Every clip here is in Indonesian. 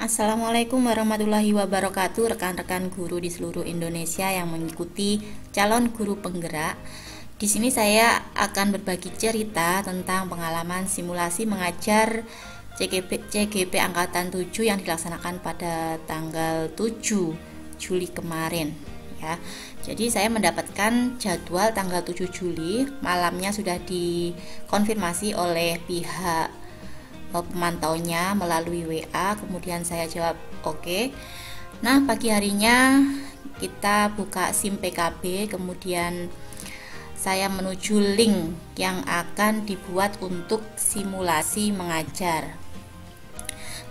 Assalamualaikum warahmatullahi wabarakatuh, rekan-rekan guru di seluruh Indonesia yang mengikuti calon guru penggerak. Di sini saya akan berbagi cerita tentang pengalaman simulasi mengajar CGP angkatan 7 yang dilaksanakan pada tanggal 7 Juli kemarin ya. Jadi saya mendapatkan jadwal tanggal 7 Juli, malamnya sudah dikonfirmasi oleh pihak pemantaunya melalui WA, kemudian saya jawab oke. Nah, pagi harinya kita buka SIM PKB, kemudian saya menuju link yang akan dibuat untuk simulasi mengajar.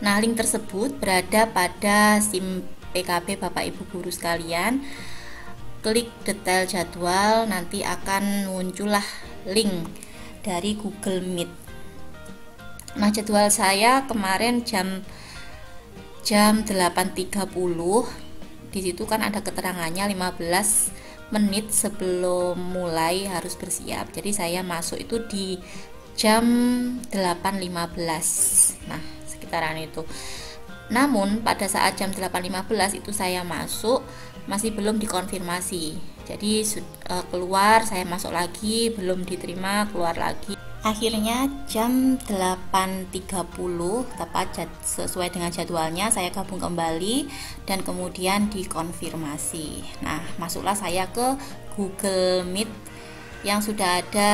Nah, link tersebut berada pada SIM PKB Bapak Ibu guru sekalian. Klik detail jadwal, nanti akan muncullah link dari Google Meet. Nah, jadwal saya kemarin jam 8.30. Di situ kan ada keterangannya 15 menit sebelum mulai harus bersiap. Jadi saya masuk itu di jam 8.15. Nah, sekitaran itu. Namun pada saat jam 8.15 itu saya masuk masih belum dikonfirmasi. Jadi keluar, saya masuk lagi, belum diterima, keluar lagi. Akhirnya jam 8.30 tepat sesuai dengan jadwalnya saya gabung kembali dan kemudian dikonfirmasi. Nah, masuklah saya ke Google Meet yang sudah ada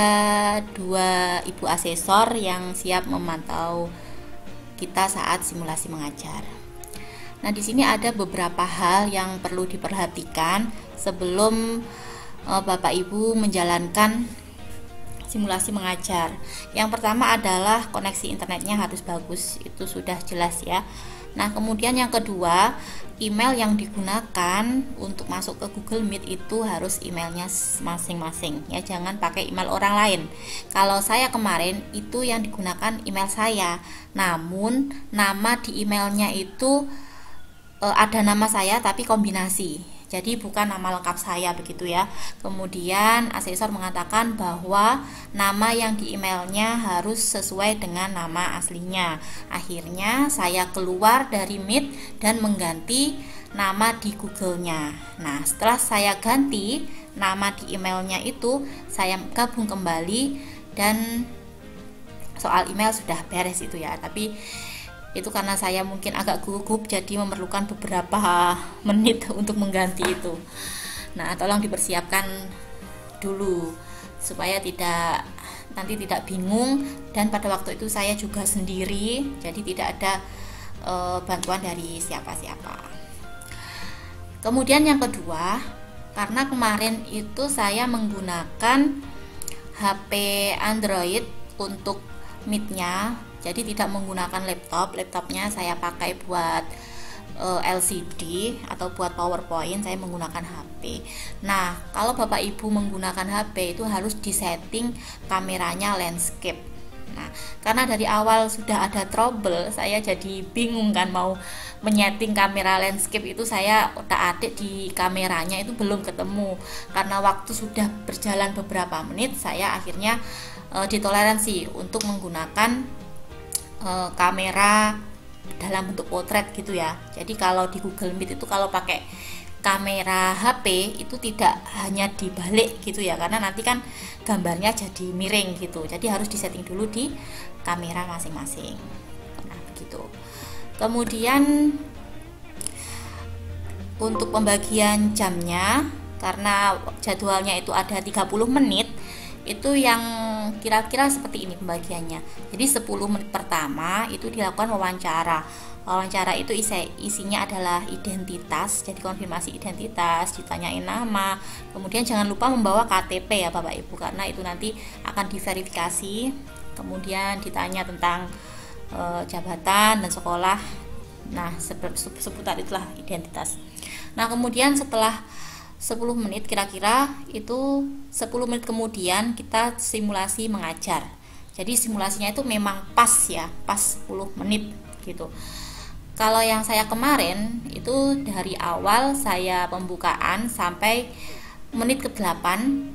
2 ibu asesor yang siap memantau kita saat simulasi mengajar. Nah, di sini ada beberapa hal yang perlu diperhatikan sebelum Bapak Ibu menjalankan simulasi mengajar. Yang pertama adalah koneksi internetnya harus bagus, itu sudah jelas ya. Nah, kemudian yang kedua, email yang digunakan untuk masuk ke Google Meet itu harus emailnya masing-masing ya, jangan pakai email orang lain. Kalau saya kemarin itu yang digunakan email saya, namun nama di emailnya itu ada nama saya tapi kombinasi. Jadi bukan nama lengkap saya begitu ya. Kemudian asesor mengatakan bahwa nama yang di emailnya harus sesuai dengan nama aslinya. Akhirnya saya keluar dari Meet dan mengganti nama di Google-nya. Nah, setelah saya ganti nama di emailnya itu, saya gabung kembali dan soal email sudah beres itu ya. Tapi itu karena saya mungkin agak gugup, jadi memerlukan beberapa menit untuk mengganti itu. Nah, tolong dipersiapkan dulu supaya nanti tidak bingung. Dan pada waktu itu saya juga sendiri, jadi tidak ada bantuan dari siapa-siapa. Kemudian yang kedua, karena kemarin itu saya menggunakan HP Android untuk Meet-nya, jadi tidak menggunakan laptopnya saya pakai buat LCD atau buat PowerPoint, saya menggunakan HP. Nah, kalau Bapak Ibu menggunakan HP itu harus disetting kameranya landscape. Nah, karena dari awal sudah ada trouble, saya jadi bingung kan mau menyeting kamera landscape itu, saya otak-atik di kameranya itu belum ketemu. Karena waktu sudah berjalan beberapa menit, saya akhirnya ditoleransi untuk menggunakan kamera dalam bentuk potret gitu ya. Jadi kalau di Google Meet itu kalau pakai kamera HP itu tidak hanya dibalik gitu ya, karena nanti kan gambarnya jadi miring gitu. Jadi harus disetting dulu di kamera masing-masing. Nah, begitu. Kemudian untuk pembagian jamnya, karena jadwalnya itu ada 30 menit, itu yang kira-kira seperti ini pembagiannya. Jadi 10 menit pertama itu dilakukan wawancara. Wawancara itu isinya adalah identitas, jadi konfirmasi identitas, ditanyain nama. Kemudian jangan lupa membawa KTP ya Bapak Ibu, karena itu nanti akan diverifikasi. Kemudian ditanya tentang jabatan dan sekolah. Nah, seputar itulah identitas. Nah, kemudian setelah 10 menit kira-kira itu 10 menit kemudian kita simulasi mengajar. Jadi simulasinya itu memang pas ya, pas 10 menit gitu. Kalau yang saya kemarin itu dari awal saya pembukaan sampai menit ke-8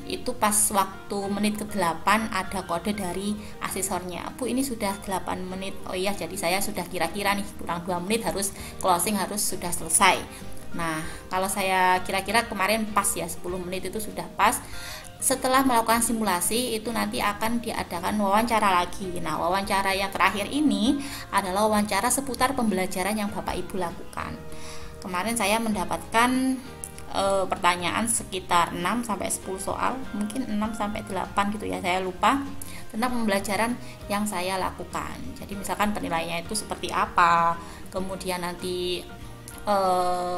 itu pas waktu menit ke-8 ada kode dari asesornya, Bu ini sudah 8 menit. Oh iya, jadi saya sudah kira-kira nih kurang 2 menit harus closing, harus sudah selesai. Nah kalau saya kira-kira kemarin pas ya, 10 menit itu sudah pas. Setelah melakukan simulasi itu nanti akan diadakan wawancara lagi. Nah wawancara yang terakhir ini adalah wawancara seputar pembelajaran yang Bapak Ibu lakukan. Kemarin saya mendapatkan pertanyaan sekitar 6 sampai 10 soal, mungkin 6 sampai 8 gitu ya, saya lupa, tentang pembelajaran yang saya lakukan. Jadi misalkan penilaiannya itu seperti apa, kemudian nanti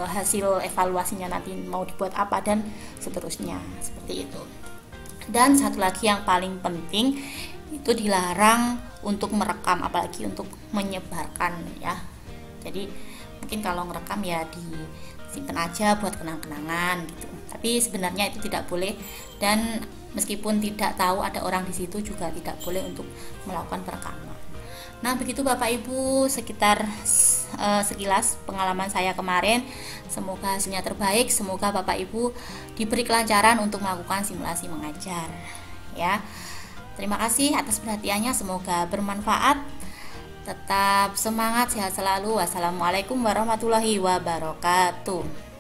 hasil evaluasinya nanti mau dibuat apa, dan seterusnya, seperti itu. Dan satu lagi yang paling penting, itu dilarang untuk merekam, apalagi untuk menyebarkan ya. Jadi mungkin kalau merekam ya disimpan aja buat kenang-kenangan gitu. Tapi sebenarnya itu tidak boleh, dan meskipun tidak tahu ada orang di situ juga tidak boleh untuk melakukan perekaman. Nah begitu Bapak Ibu sekitar sekilas pengalaman saya kemarin. Semoga hasilnya terbaik, semoga Bapak Ibu diberi kelancaran untuk melakukan simulasi mengajar ya. Terima kasih atas perhatiannya, semoga bermanfaat. Tetap semangat, sehat selalu. Wassalamualaikum warahmatullahi wabarakatuh.